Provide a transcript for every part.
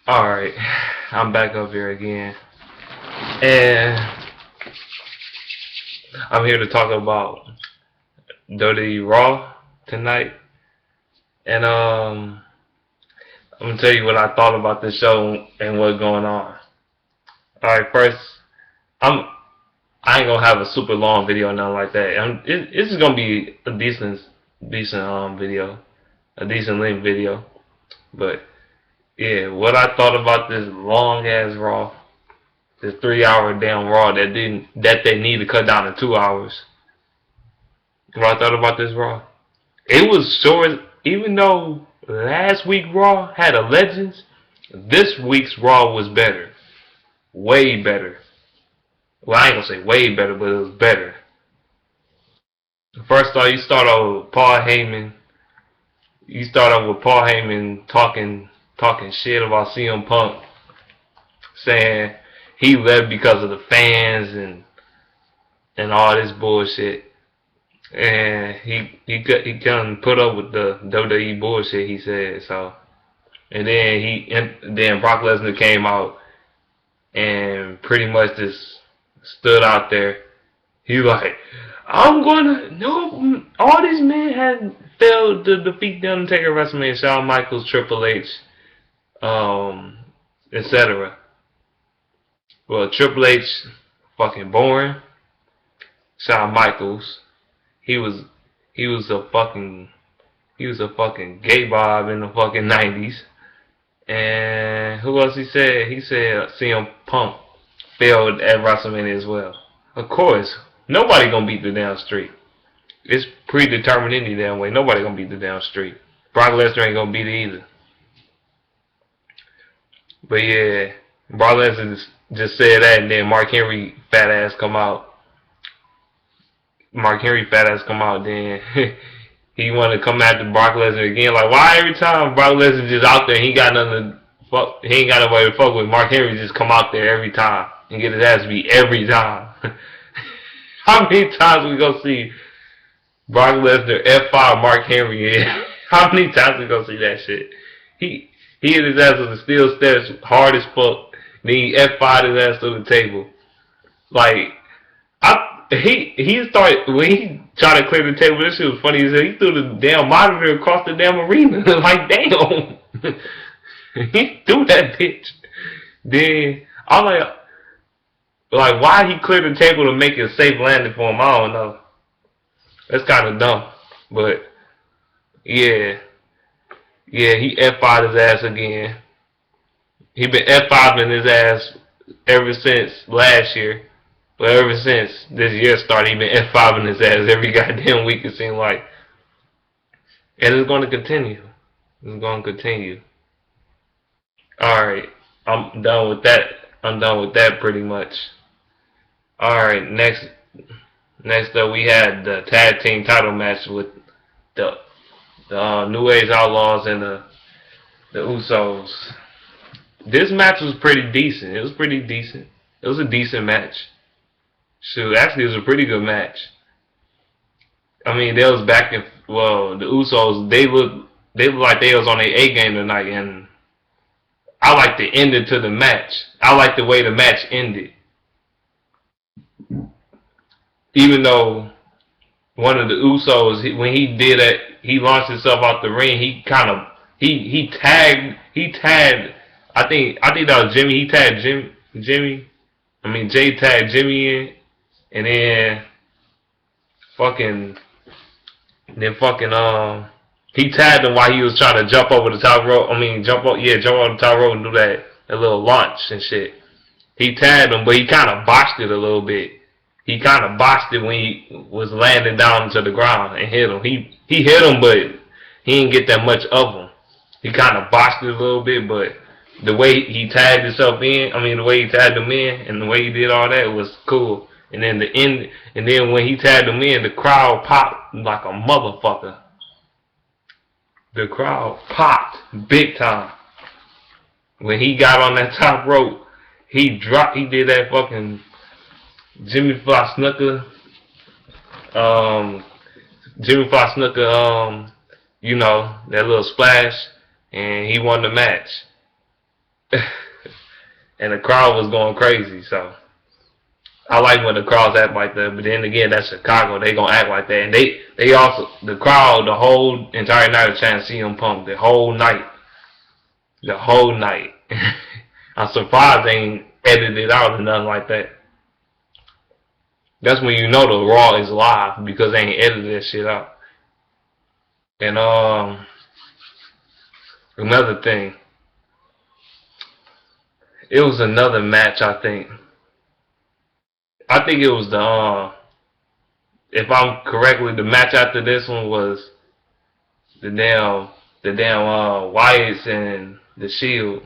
Alright, I'm back up here again. And I'm here to talk about WWE RAW tonight. And I'm gonna tell you what I thought about this show and what's going on. Alright, first, I'm I ain't gonna have a super long video or nothing like that. It's just gonna be a decent video, a decent length video. But yeah, what I thought about this long ass Raw, this 3 hour damn Raw that they need to cut down to 2 hours. What I thought about this Raw, it was short. Even though last week Raw had a Legends, this week's Raw was better, way better. Well, I ain't gonna say way better, but it was better. First off, you start off with Paul Heyman. You start off with Paul Heyman talking shit about CM Punk, saying he left because of the fans and all this bullshit. And he couldn't put up with the WWE bullshit, he said. So, and then Brock Lesnar came out and pretty much just stood out there. He like, I'm gonna no. All these men had failed to defeat the Undertaker at WrestleMania. Shawn Michaels, Triple H, etc. Well, Triple H, fucking boring. Shawn Michaels, he was he was a fucking gay bob in the fucking 90s. And who else he said? He said CM Punk failed at WrestleMania as well. Of course, nobody gonna beat the damn streak. It's predetermined any damn way. Nobody gonna beat the damn streak. Brock Lesnar ain't gonna beat it either. But yeah, Brock Lesnar just said that, and then Mark Henry fat ass come out. Then he wanted to come after Brock Lesnar again. Like, why every time Brock Lesnar just out there, he ain't got nobody to fuck with. Mark Henry just come out there every time and get his ass beat every time. How many times we gonna see Brock Lesnar F5 Mark Henry? How many times we gonna see that shit? He hit his ass with a steel steps hard as fuck. Then he F5'd his ass to the table. Like, he started when he tried to clear the table. This shit was funny. He threw the damn monitor across the damn arena. Like, damn, he threw that bitch. Then I'm like, why he cleared the table to make it a safe landing for him? I don't know. That's kind of dumb. But yeah, he F5'd his ass again. He been F5'ing his ass ever since last year. But ever since this year started, he been F5'ing his ass every goddamn week, it seemed like. And it's going to continue. Alright, I'm done with that. Pretty much. Alright, next up we had the tag team title match with the New Age Outlaws and the Usos. This match was pretty decent. It was a decent match. Shoot, actually, it was a pretty good match. I mean, they was back in. Well, the Usos, they look like they was on their A game tonight, and I like the ending to the match. I like the way the match ended. Even though one of the Usos, when he did it, he launched himself out the ring. He kind of he tagged. I think that was Jimmy. He tagged Jimmy. I mean, Jay tagged Jimmy in. And then he tagged him while he was trying to jump over the top rope. I mean, jump over the top rope and do that little launch and shit. He tagged him, but he kind of botched it a little bit. He kind of botched it when he was landing down to the ground and hit him. He hit him, but he didn't get that much of him. He kind of botched it a little bit, but the way he tagged himself in, the way he tagged him in, and the way he did all that was cool. And then when he tagged him in, the crowd popped like a motherfucker. The crowd popped big time. When he got on that top rope, he did that fucking Jimmy Fox Snooker, that little splash, and he won the match. and the crowd was going crazy. So I like when the crowds act like that. But then again, that's Chicago. They gonna act like that, and they also the crowd the whole entire night of trying to see CM Punk the whole night, the whole night. I'm surprised they ain't edited it out or nothing like that. That's when you know the Raw is live because they ain't edited that shit out. And another thing, it was another match. I think it was if I'm correctly, the match after this one was the damn Wyatts and the Shield.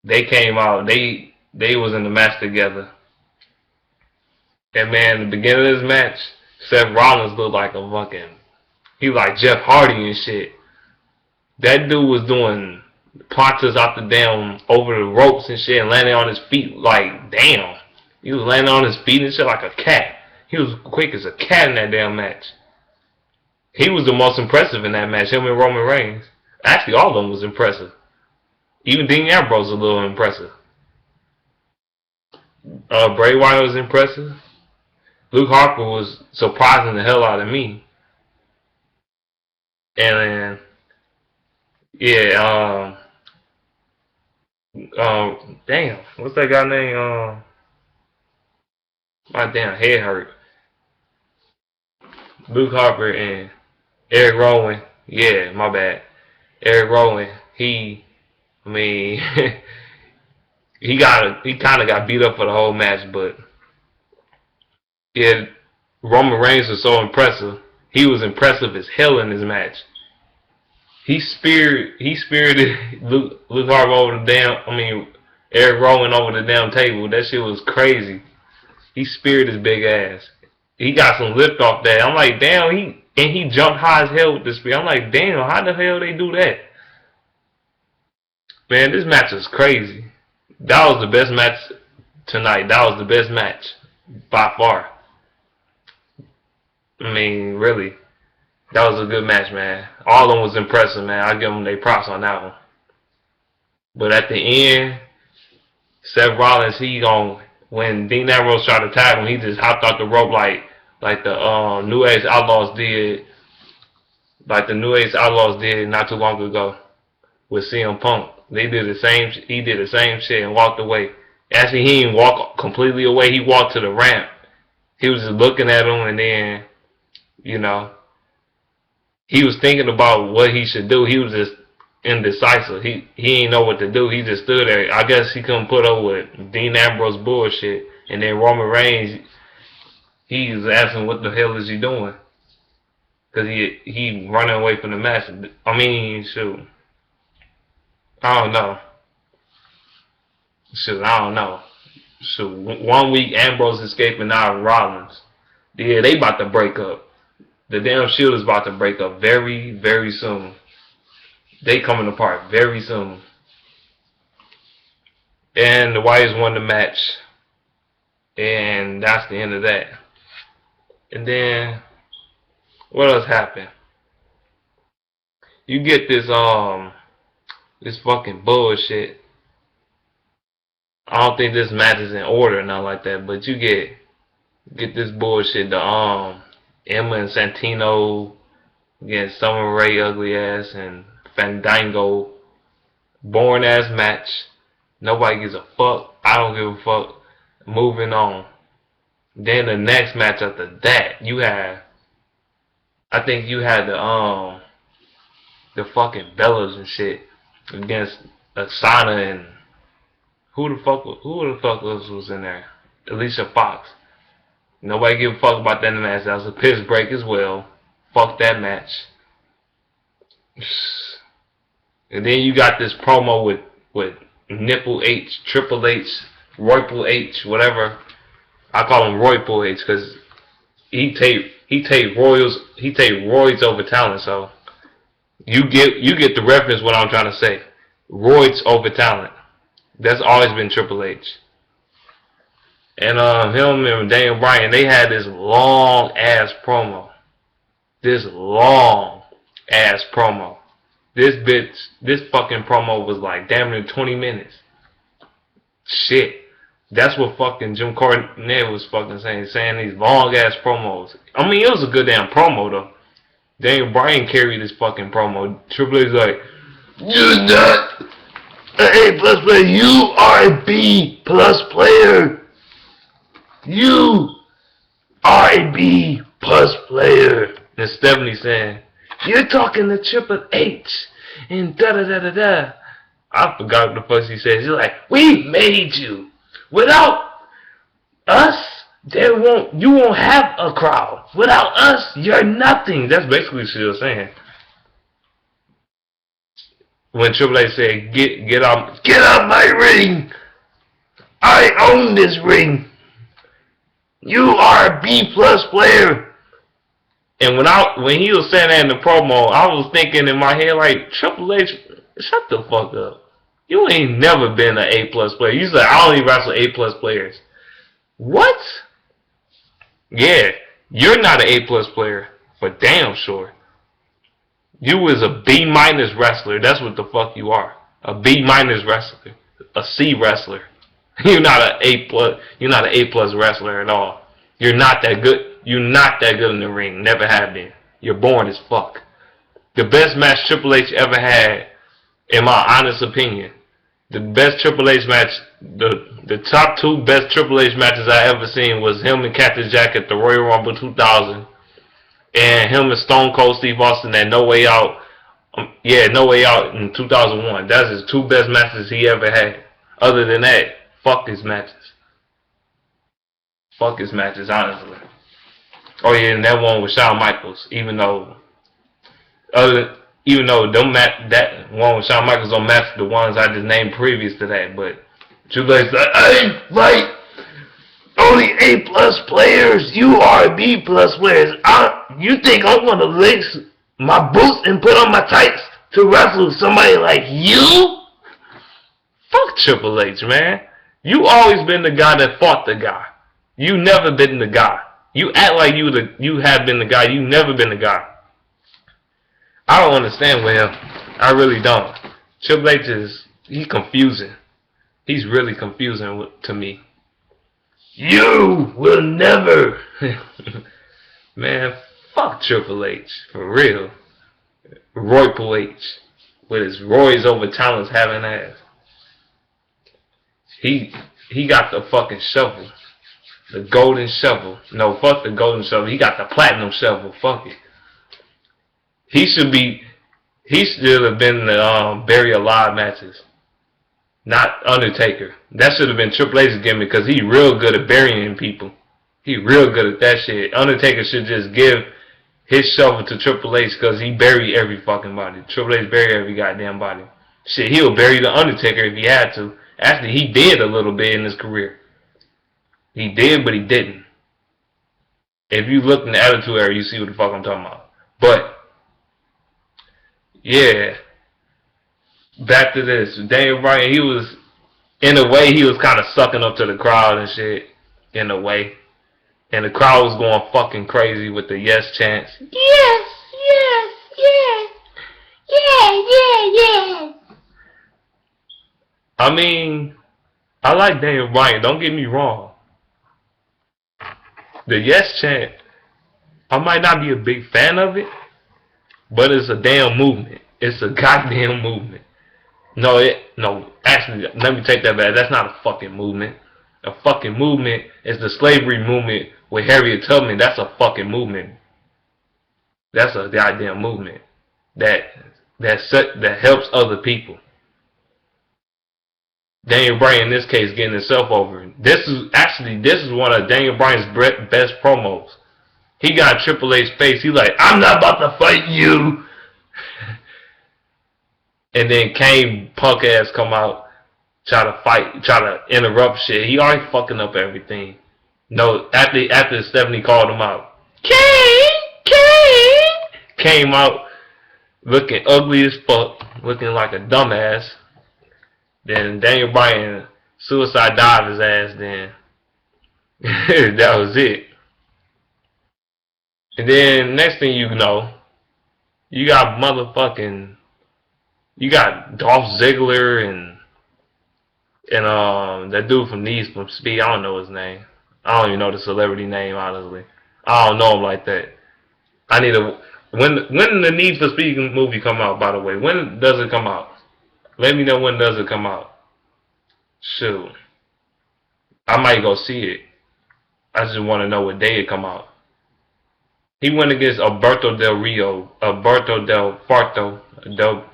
They came out. They was in the match together. And man, the beginning of this match, Seth Rollins looked like a fucking, he was like Jeff Hardy and shit. That dude was doing planches out the damn over the ropes and shit and landing on his feet like damn. He was landing on his feet and shit like a cat. He was quick as a cat in that damn match. He was the most impressive in that match, him and Roman Reigns. Actually, all of them was impressive. Even Dean Ambrose was a little impressive. Bray Wyatt was impressive. Luke Harper was surprising the hell out of me. And yeah, damn, what's that guy name? My damn head hurt. Luke Harper and Eric Rowan. Yeah, my bad. Eric Rowan. He kind of got beat up for the whole match, but yeah, Roman Reigns was so impressive. He was impressive as hell in this match. He spirited Luke Harper over the damn. Eric Rowan over the damn table. That shit was crazy. He speared his big ass. He got some lift off that. I'm like, damn. He jumped high as hell with the spear. I'm like, damn. How the hell they do that? Man, this match is crazy. That was the best match tonight. That was the best match by far. Really. That was a good match, man. All of them was impressive, man. I give them their props on that one. But at the end, Seth Rollins, when Dean Ambrose tried to tag him, he just hopped off the rope like the New Age Outlaws did, like the New Age Outlaws did not too long ago with CM Punk. He did the same shit and walked away. Actually, he didn't walk completely away. He walked to the ramp. He was just looking at him, and then, he was thinking about what he should do. He was just indecisive. He didn't know what to do. He just stood there. I guess he couldn't put up with Dean Ambrose bullshit. And then Roman Reigns, he was asking what the hell is he doing? Because he running away from the match. Shoot. I don't know. Shoot, 1 week Ambrose escaping out of Rollins. Yeah, they about to break up. The damn Shield is about to break up very, very soon. They coming apart very soon. And the Wyatts won the match. And that's the end of that. And then, what else happened? You get this fucking bullshit. I don't think this match is in order or nothing like that, but you get this bullshit, the Emma and Santino against Summer Rae ugly ass and Fandango, boring ass match. Nobody gives a fuck. I don't give a fuck. Moving on. Then the next match after that, I think you had the fucking Bellas and shit against Asana and who the fuck else was in there? Alicia Fox. Nobody give a fuck about that match. That was a piss break as well. Fuck that match. And then you got this promo with Nipple H, Triple H, Royple H, whatever. I call him Royple H because he take roids over talent. So you get the reference what I'm trying to say. Roids over talent. That's always been Triple H. And him and Daniel Bryan, they had this long ass promo. This fucking promo was like damn near 20 minutes. Shit. That's what fucking Jim Cornette was fucking saying these long ass promos. I mean, it was a good damn promo though. Daniel Bryan carried this fucking promo. Triple H's like, you're not an A plus player. You are a B plus player. You are a B plus player. And Stephanie saying, you're talking to Triple H and da da da da da. I forgot what the fuck she said. She's like, we made you. Without us, you won't have a crowd. Without us, you're nothing. That's basically what she was saying. When Triple H said, get out my ring. I own this ring. You are a B plus player. And when he was saying that in the promo, I was thinking in my head like, Triple H, shut the fuck up. You ain't never been an A plus player. You said I only wrestle A plus players. What? Yeah, you're not an A plus player for damn sure. You was a B minus wrestler. That's what the fuck you are. A B minus wrestler. A C wrestler. You're not an A plus. You're not an A plus wrestler at all. You're not that good. You're not that good in the ring. Never have been. You're boring as fuck. The best match Triple H ever had, in my honest opinion, the best Triple H match, the top 2 best Triple H matches I ever seen was him and Captain Jack at the Royal Rumble 2000, and him and Stone Cold Steve Austin at No Way Out. No Way Out in 2001. That's his 2 best matches he ever had. Other than that, fuck his matches. Fuck his matches, honestly. Oh yeah, and that one with Shawn Michaels, even though that one with Shawn Michaels don't match the ones I just named previous to that, but Triple H like, hey, like, only A plus players, you are B plus players. You think I'm gonna lace my boots and put on my tights to wrestle somebody like you? Fuck Triple H, man. You always been the guy that fought the guy. You never been the guy. You act like you have been the guy. You never been the guy. I don't understand with him. I really don't. Triple H he's confusing. He's really confusing to me. You will never. Man, fuck Triple H. For real. Royal H. With his Roy's over talents having ass. He got the fucking shovel. The golden shovel. No, fuck the golden shovel. He got the platinum shovel. Fuck it. He should have been in the Bury Alive matches. Not Undertaker. That should have been Triple H's gimmick because he real good at burying people. He real good at that shit. Undertaker should just give his shovel to Triple H because he bury every fucking body. Triple H bury every goddamn body. Shit, he'll bury the Undertaker if he had to. Actually, he did a little bit in his career. He did, but he didn't. If you look in the Attitude Era, you see what the fuck I'm talking about. But, yeah. Back to this. Daniel Bryan, in a way, he was kind of sucking up to the crowd and shit. In a way. And the crowd was going fucking crazy with the yes chants. Yes, yes, yes. Yeah, yeah, yeah. I mean, I like Daniel Bryan, don't get me wrong. The yes chant, I might not be a big fan of it, but it's a damn movement. It's a goddamn movement. No, actually, let me take that back. That's not a fucking movement. A fucking movement is the slavery movement with Harriet Tubman. That's a fucking movement. That's a goddamn movement that helps other people. Daniel Bryan, in this case, getting himself over. This is one of Daniel Bryan's best promos. He got Triple H's face. He's like, I'm not about to fight you. And then Kane punk ass come out, try to interrupt shit. He already fucking up everything. No, after Stephanie called him out, Kane came out looking ugly as fuck, looking like a dumbass. Then Daniel Bryan suicide dive his ass. Then that was it. And then next thing you know, you got motherfucking You got Dolph Ziggler and that dude from Need for Speed. I don't know his name. I don't even know the celebrity name honestly. I don't know him like that. I need a when the Need for Speed movie come out. By the way, when does it come out? Let me know when does it come out. Shoot, I might go see it. I just want to know what day it come out. He went against Alberto Del Rio, Alberto Del Farto, Del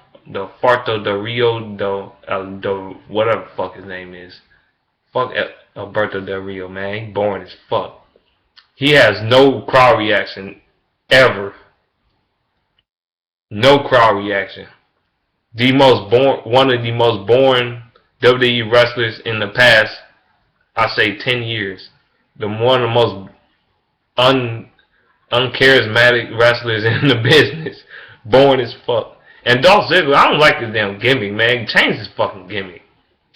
Farto Del Rio, Del whatever the fuck his name is. Fuck Alberto Del Rio, man. He boring as fuck. He has no crowd reaction ever. No crowd reaction. One of the most boring WWE wrestlers in the past, I say 10 years. One of the most uncharismatic wrestlers in the business. Boring as fuck. And Dolph Ziggler, I don't like this damn gimmick, man. Change his fucking gimmick.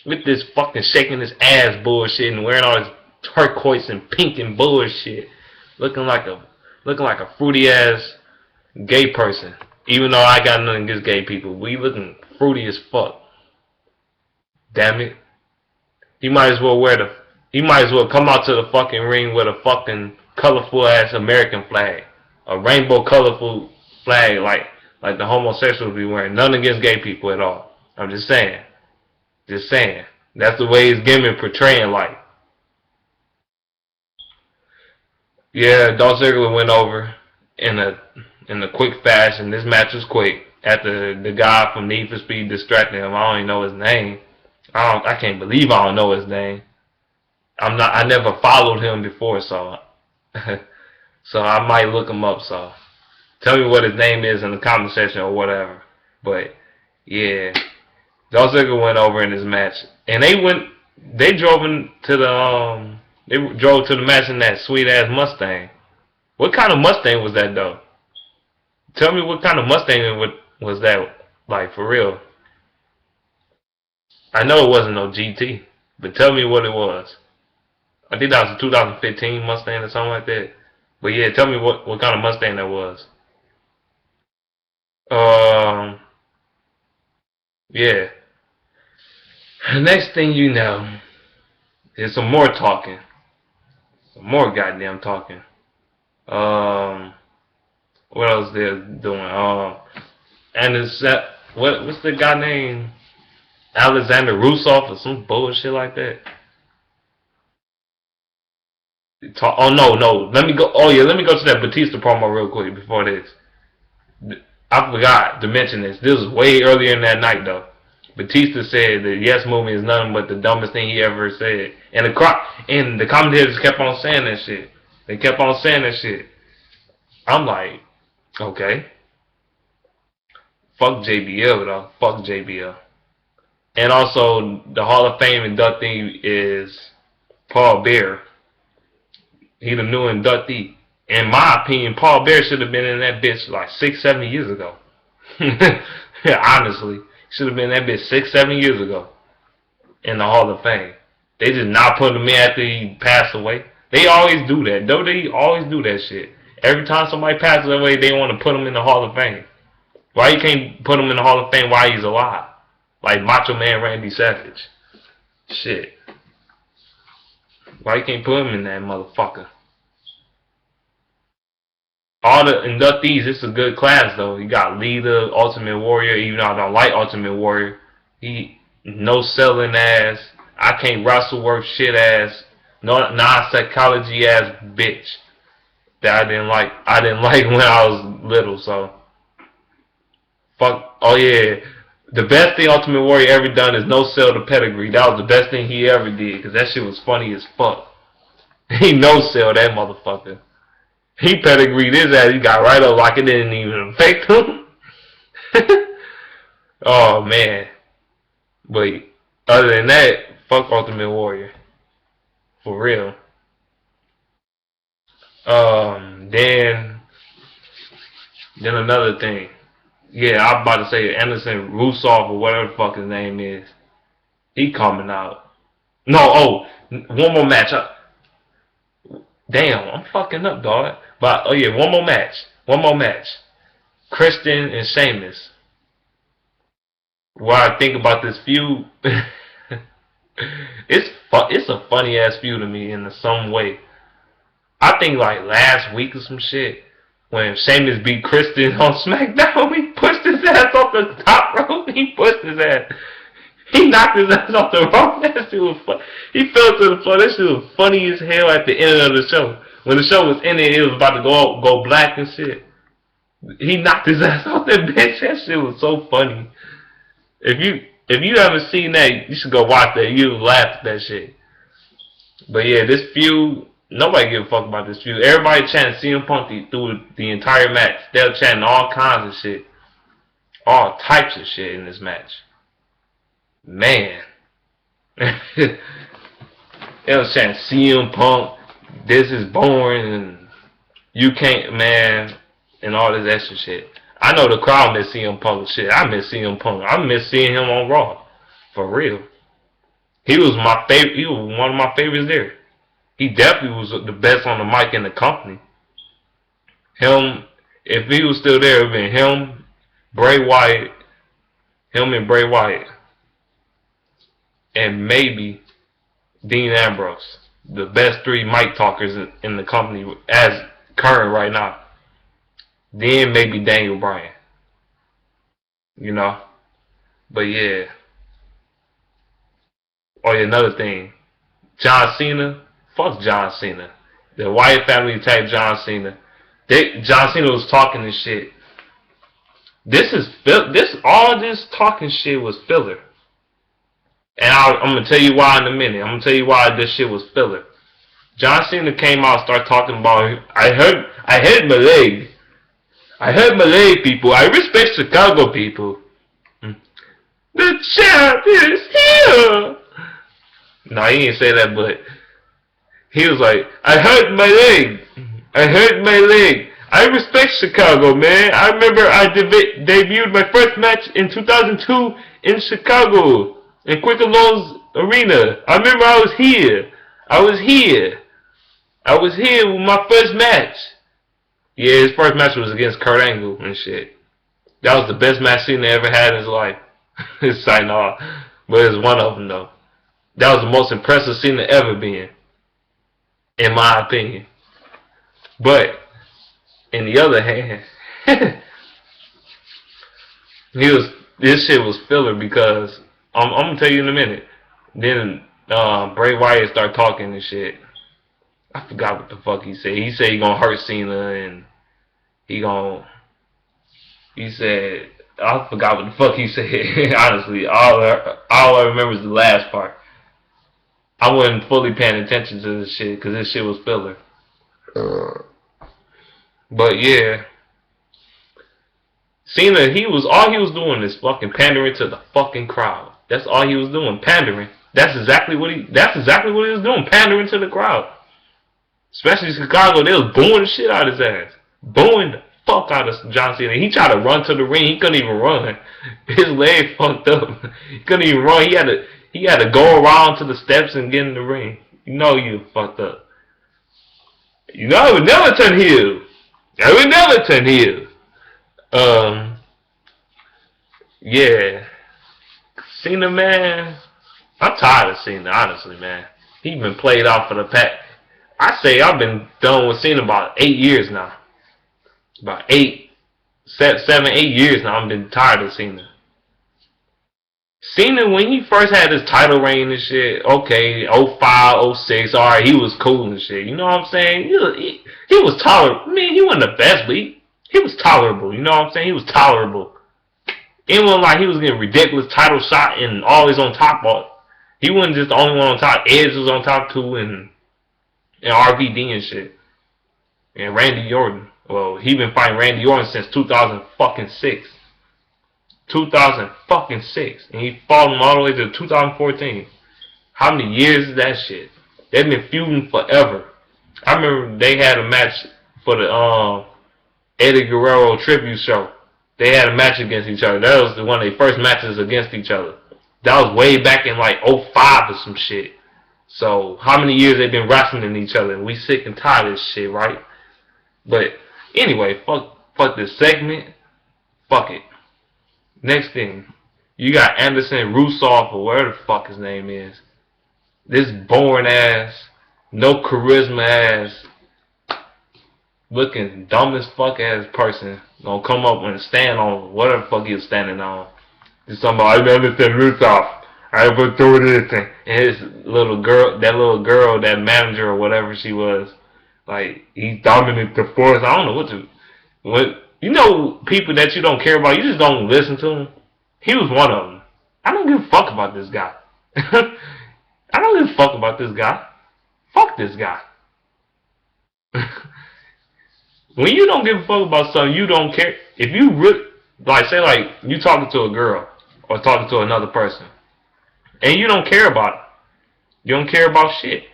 With this fucking shaking his ass bullshit and wearing all this turquoise and pink and bullshit. Looking like a fruity ass gay person. Even though I got nothing against gay people. We looking fruity as fuck. Damn it. He might as well come out to the fucking ring with a fucking colorful ass American flag. A rainbow colorful flag like the homosexuals be wearing. None against gay people at all. I'm just saying. Just saying. That's the way his gimmick portraying like. Yeah, Dolph Ziggler went over in a quick fashion. This match was quick. After the guy from Need for Speed distracted him, I don't even know his name. I can't believe I don't know his name. I never followed him before, so so I might look him up. So tell me what his name is in the comment section or whatever. But yeah, Dolph Ziggler went over in this match, and they drove to the match in that sweet ass Mustang. What kind of Mustang was that though? Tell me what kind of Mustang was that, like, for real. I know it wasn't no GT, but tell me what it was. I think that was a 2015 Mustang or something like that. But yeah, tell me what kind of Mustang that was. Um, yeah. Next thing you know, is some more talking. Some more goddamn talking. What else they're doing? And it's what's the guy named Alexander Rusev or some bullshit like that? Oh no, let me go. Oh yeah, let me go to that Batista promo real quick before this. I forgot to mention this. This was way earlier in that night though. Batista said the yes movement is nothing but the dumbest thing he ever said, and the commentators kept on saying that shit. They kept on saying that shit. I'm like, okay, fuck JBL though. Fuck JBL. And also the Hall of Fame inductee is Paul Bear. He the new inductee. In my opinion, Paul Bear should have been in that bitch like 6, 7 years ago. Honestly, should have been in that bitch 6, 7 years ago in the Hall of Fame. They just not put him in after he passed away. They always do that. They always do that shit. Every time somebody passes away, they want to put him in the Hall of Fame. Why you can't put him in the Hall of Fame while he's alive? Like Macho Man Randy Savage. Shit. Why you can't put him in that motherfucker? All the inductees, it's a good class though. You got Leader, Ultimate Warrior, even though I don't like Ultimate Warrior. He no selling ass, I can't wrestle work shit ass, no non-psychology ass bitch that I didn't like when I was little, so fuck. Oh yeah. The best thing Ultimate Warrior ever done is no sell the pedigree. That was the best thing he ever did, because that shit was funny as fuck. He no sell that motherfucker. He pedigreed his ass. He got right up like it didn't even affect him. Oh man. But other than that, fuck Ultimate Warrior. For real. Then another thing. Yeah, I'm about to say Anderson Rusev or whatever the fuck his name is. He coming out. No, one more match. Damn, I'm fucking up, dog. But oh yeah, one more match. One more match. Christian and Sheamus. what I think about this feud, it's a funny ass feud to me in some way. I think like last week or some shit when Sheamus beat Christian on SmackDown, he pushed his ass off the top rope. He pushed his ass. He knocked his ass off the rope. That shit was fun. He fell to the floor. That shit was funny as hell at the end of the show. When the show was ending, it was about to go black and shit. He knocked his ass off that bench. That shit was so funny. If you haven't seen that, you should go watch that. You'll laugh at that shit. But yeah, this feud, nobody give a fuck about this feud. Everybody chanting CM Punk through the entire match. They're chanting all kinds of shit. All types of shit in this match. Man. They was chanting CM Punk, this is boring, and you can't, man, and all this extra shit. I know the crowd miss CM Punk shit. I miss CM Punk. I miss seeing him on Raw. For real. He was my favorite. He was one of my favorites there. He definitely was the best on the mic in the company. Him, if he was still there, it would have been him, Bray Wyatt, him and Bray Wyatt, and maybe Dean Ambrose. The best three mic talkers in the company as current right now. Then maybe Daniel Bryan. You know? But yeah. Oh yeah, another thing. John Cena. Fuck John Cena. The Wyatt family attacked John Cena. John Cena was talking this shit. All this talking shit was filler. And I'm gonna tell you why in a minute. I'm gonna tell you why this shit was filler. John Cena came out and started talking about, I hurt my leg. I hurt my leg, people. I respect Chicago people. The champ is here. No, he didn't say that, but he was like, I hurt my leg. I hurt my leg. I respect Chicago, man. I remember I debuted my first match in 2002 in Chicago, in Quick-A-Lowe's Arena. I remember I was here. I was here with my first match. Yeah, his first match was against Kurt Angle and shit. That was the best match Cena ever had in his life. It's sign off. But it's one of them, though. That was the most impressive Cena ever been, in my opinion. But, in the other hand, this shit was filler because, I'm going to tell you in a minute. Then Bray Wyatt started talking and shit. I forgot what the fuck he said. He said he gonna hurt Cena and he said, I forgot what the fuck he said. Honestly, all I remember is the last part. I wasn't fully paying attention to this shit because this shit was filler. But yeah, Cena, all he was doing is fucking pandering to the fucking crowd. That's all he was doing, pandering. That's exactly what he was doing, pandering to the crowd. Especially Chicago, they was booing the shit out of his ass. Booing the fuck out of John Cena. He tried to run to the ring. He couldn't even run. His leg fucked up. He couldn't even run. He had to go around to the steps and get in the ring. You know you fucked up. You know I would never turn heel. I would never turn heel. Yeah. Cena, man. I'm tired of Cena, honestly, man. He been played out for the pack. I say I've been done with Cena about 8 years now. About 7, 8 years now. I've been tired of Cena. Cena, when he first had his title reign and shit, okay, 05, 06, alright, he was cool and shit. You know what I'm saying? He was tolerable. I mean, he wasn't the best, but he was tolerable. You know what I'm saying? He was tolerable. It wasn't like he was getting ridiculous title shot and always on top. He wasn't just the only one on top. Edge was on top too, and RVD and shit. And Randy Orton. Well, he been fighting Randy Orton since 2006. 2006. And he fought him all the way to 2014. How many years is that shit? They've been feuding forever. I remember they had a match for the Eddie Guerrero tribute show. They had a match against each other. That was one of their first matches against each other. That was way back in like 05 or some shit. So, how many years they've been wrestling each other, and we sick and tired of this shit, right? But, anyway, fuck this segment. Fuck it. Next thing. You got Anderson Rusoff or whatever the fuck his name is. This boring ass, no charisma ass, looking dumb as fuck ass person gonna come up and stand on whatever the fuck he was standing on. Just talking about, I Anderson Rusoff. I ever do anything. And his little girl, that manager or whatever she was, like, he dominated the force. I don't know you know, people that you don't care about, you just don't listen to them. He was one of them. I don't give a fuck about this guy. I don't give a fuck about this guy. Fuck this guy. When you don't give a fuck about something, you don't care. If you really, like, say, like, you talking to a girl or talking to another person, and you don't care about it, you don't care about shit,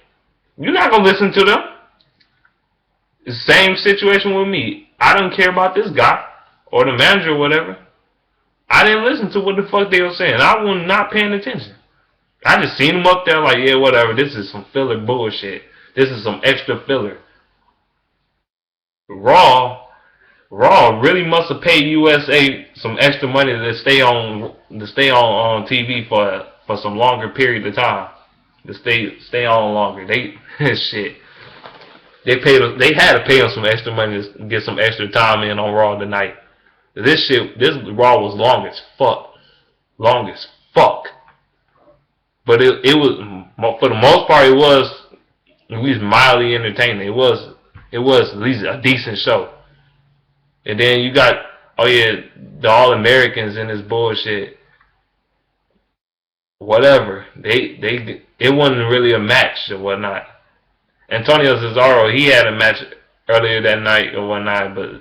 you're not gonna listen to them. The same situation with me. I don't care about this guy or the manager or whatever. I didn't listen to what the fuck they were saying. I was not paying attention. I just seen them up there like, yeah, whatever. This is some filler bullshit. This is some extra filler. Raw really must have paid USA some extra money to stay on TV for some longer period of time. To stay on longer. Shit. They had to pay them some extra money to get some extra time in on Raw tonight. This Raw was long as fuck. Long as fuck. But it was, for the most part, it was at least mildly entertaining. It was at least a decent show. And then you got, oh yeah, the All-Americans in this bullshit. Whatever. It wasn't really a match or whatnot. Antonio Cesaro, he had a match earlier that night or whatnot, but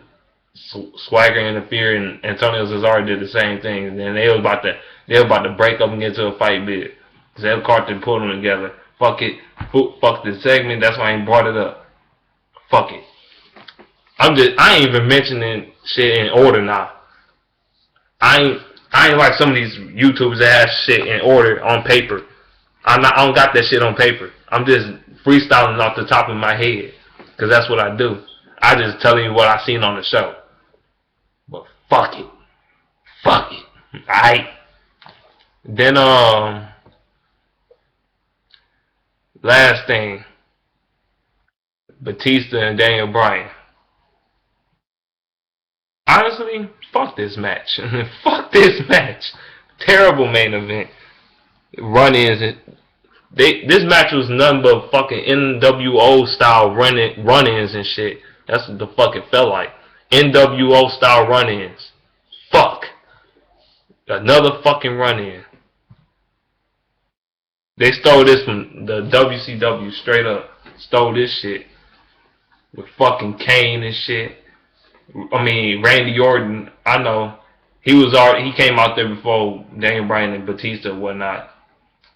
Swagger interfered and Antonio Cesaro did the same thing. And then they were about to break up and get into a fight bit. Zeb Carter pulled them together. Fuck it. Fuck this segment. That's why I ain't brought it up. Fuck it. I ain't even mentioning shit in order now. I ain't like some of these YouTubers that have shit in order on paper. I don't got that shit on paper. I'm just freestyling off the top of my head. Because that's what I do. I just telling you what I seen on the show. But fuck it. Fuck it. Alright. Then, last thing. Batista and Daniel Bryan. Honestly, fuck this match. Fuck this match. Terrible main event. Run-ins. This match was nothing but fucking NWO style run-ins and shit. That's what the fuck it felt like. NWO style run-ins. Fuck. Another fucking run-in. They stole this from the WCW straight up. Stole this shit. With fucking Kane and shit. I mean, Randy Orton, I know. He came out there before Daniel Bryan and Batista and whatnot.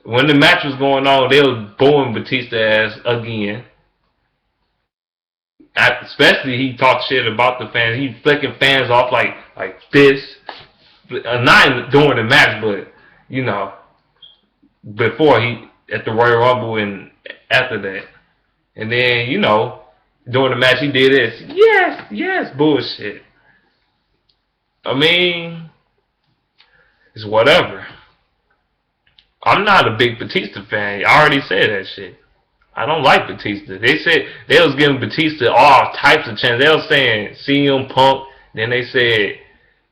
When the match was going on, they was booing Batista ass again. Especially he talked shit about the fans. He flicking fans off like this. Not during the match, but you know, before at the Royal Rumble and after that. And then, you know, during the match he did this. Yes, bullshit. I mean, it's whatever. I'm not a big Batista fan. I already said that shit. I don't like Batista. They said they was giving Batista all types of chances. They was saying CM Punk. Then they said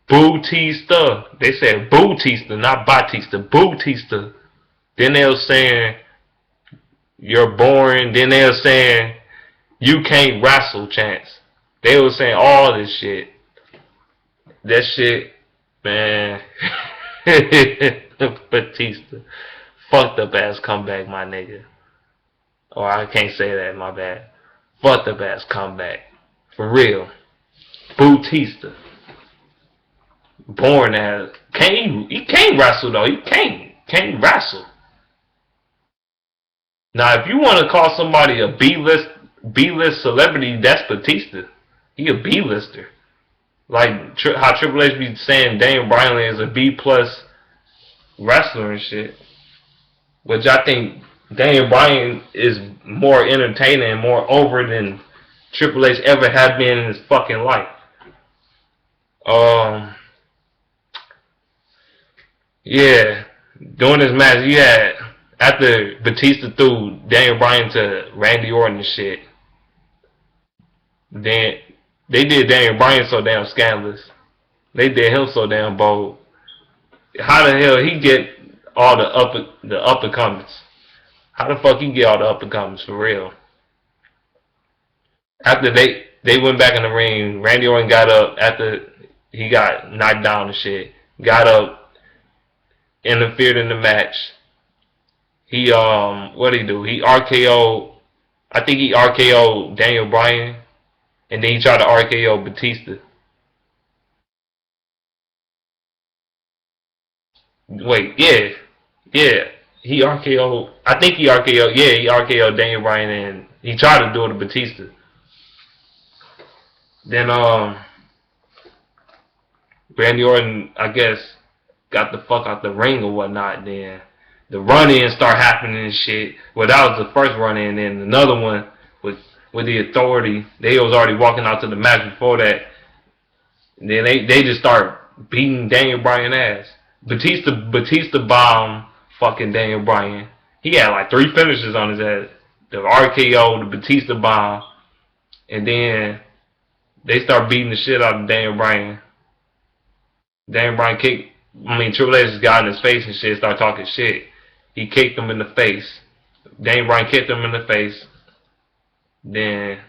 Bootista. They said Bootista, not Batista. Bootista. Then they was saying you're boring. Then they was saying you can't wrestle chance. They was saying all this shit. That shit, man. Batista. Fucked up ass comeback, my nigga. Oh, I can't say that, my bad. Fucked up ass comeback. For real. Batista. Born as he can't wrestle though. He can't wrestle. Now if you want to call somebody a B-list celebrity, that's Batista. He a B-lister. Like how Triple H be saying Daniel Bryan is a B-plus wrestler and shit. Which I think Daniel Bryan is more entertaining and more over than Triple H ever had been in his fucking life. Yeah, during this match, you had after Batista threw Daniel Bryan to Randy Orton and shit. Then they did Daniel Bryan so damn scandalous. They did him so damn bold. How the hell he get all the upper comments? How the fuck he get all the upper comments for real? After they went back in the ring, Randy Orton got up after he got knocked down and shit. Got up, interfered in the match. He what did he do? He RKO'd. I think he RKO'd Daniel Bryan, and then he tried to RKO Batista. Wait, yeah. He RKO'd. I think he RKO'd. Yeah, he RKO'd Daniel Bryan, and he tried to do it to Batista. Then Randy Orton, I guess, got the fuck out the ring or whatnot. Then the run-in start happening and shit. Well, that was the first run-in. Then another one with the Authority. They was already walking out to the match before that. And then they just start beating Daniel Bryan ass. Batista bombed fucking Daniel Bryan. He had like 3 finishes on his ass. The RKO, the Batista bomb, and then they start beating the shit out of Daniel Bryan. Daniel Bryan Triple H just got in his face and shit, started talking shit. He kicked him in the face. Daniel Bryan kicked him in the face. Then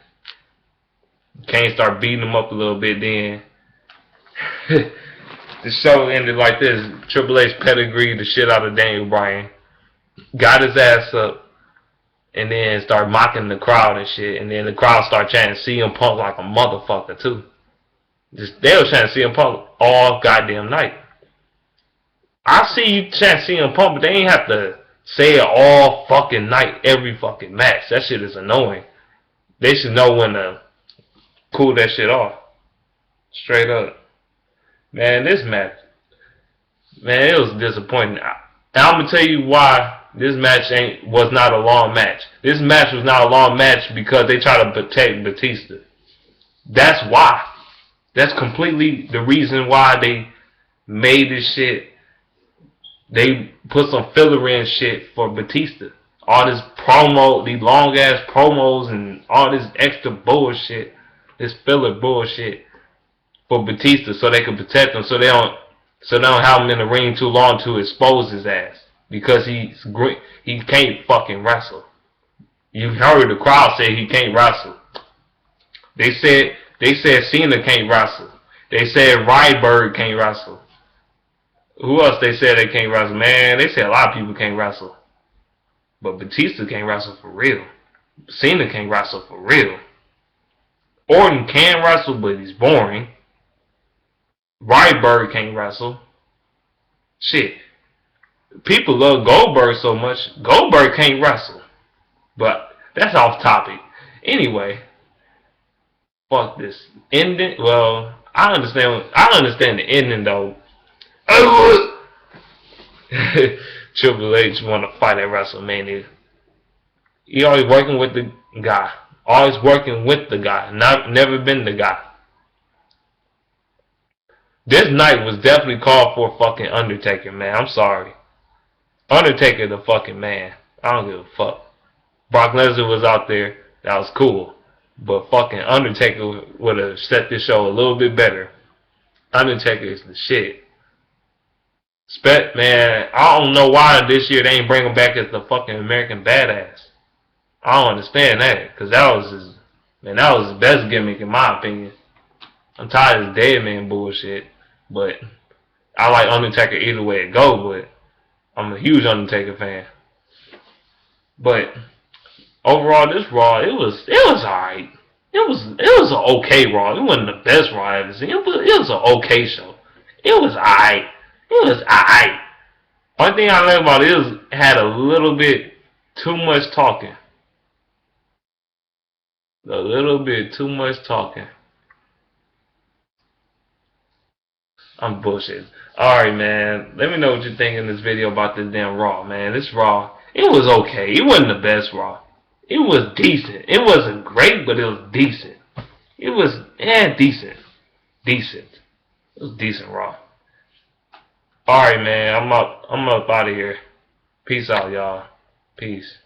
Kane started beating him up a little bit. Then the show ended like this. Triple H pedigreed the shit out of Daniel Bryan. Got his ass up. And then started mocking the crowd and shit. And then the crowd started chanting CM Punk like a motherfucker too. They were chanting CM Punk all goddamn night. I see you chant CM Punk, but they ain't have to say it all fucking night, every fucking match. That shit is annoying. They should know when to cool that shit off. Straight up. Man, this match, man, it was disappointing. And I'm gonna tell you why this match was not a long match. This match was not a long match because they tried to protect Batista. That's why. That's completely the reason why they made this shit. They put some filler in shit for Batista. All this promo, these long ass promos and all this extra bullshit, this filler bullshit for Batista so they can protect him so they don't have him in the ring too long to expose his ass. Because he can't fucking wrestle. You heard the crowd say he can't wrestle. They said Cena can't wrestle. They said Ryberg can't wrestle. Who else they said they can't wrestle? Man, they said a lot of people can't wrestle. But Batista can't wrestle for real. Cena can't wrestle for real. Orton can wrestle, but he's boring. Ryberg can't wrestle. Shit. People love Goldberg so much. Goldberg can't wrestle. But that's off topic. Anyway. Fuck this. Ending? Well, I understand the ending though. Triple H want to fight at WrestleMania. He always working with the guy. Always working with the guy. Never been the guy. This night was definitely called for fucking Undertaker, man. I'm sorry. Undertaker the fucking man. I don't give a fuck. Brock Lesnar was out there. That was cool. But fucking Undertaker would have set this show a little bit better. Undertaker is the shit. Man, I don't know why this year they ain't bring him back as the fucking American Badass. I don't understand that. Because that was his best gimmick in my opinion. I'm tired of this dead man bullshit. But I like Undertaker either way it go, but I'm a huge Undertaker fan. But overall, this Raw, it was alright. It was an okay Raw. It wasn't the best Raw I've ever seen. It was an okay show. It was alright. Only thing I like about it is had a little bit too much talking. A little bit too much talking. I'm bullshitting. Alright, man. Let me know what you think in this video about this damn Raw, man. This Raw, it was okay. It wasn't the best Raw. It was decent. It wasn't great, but it was decent. It was, decent. Decent. It was decent Raw. Alright, man. I'm up out of here. Peace out, y'all. Peace.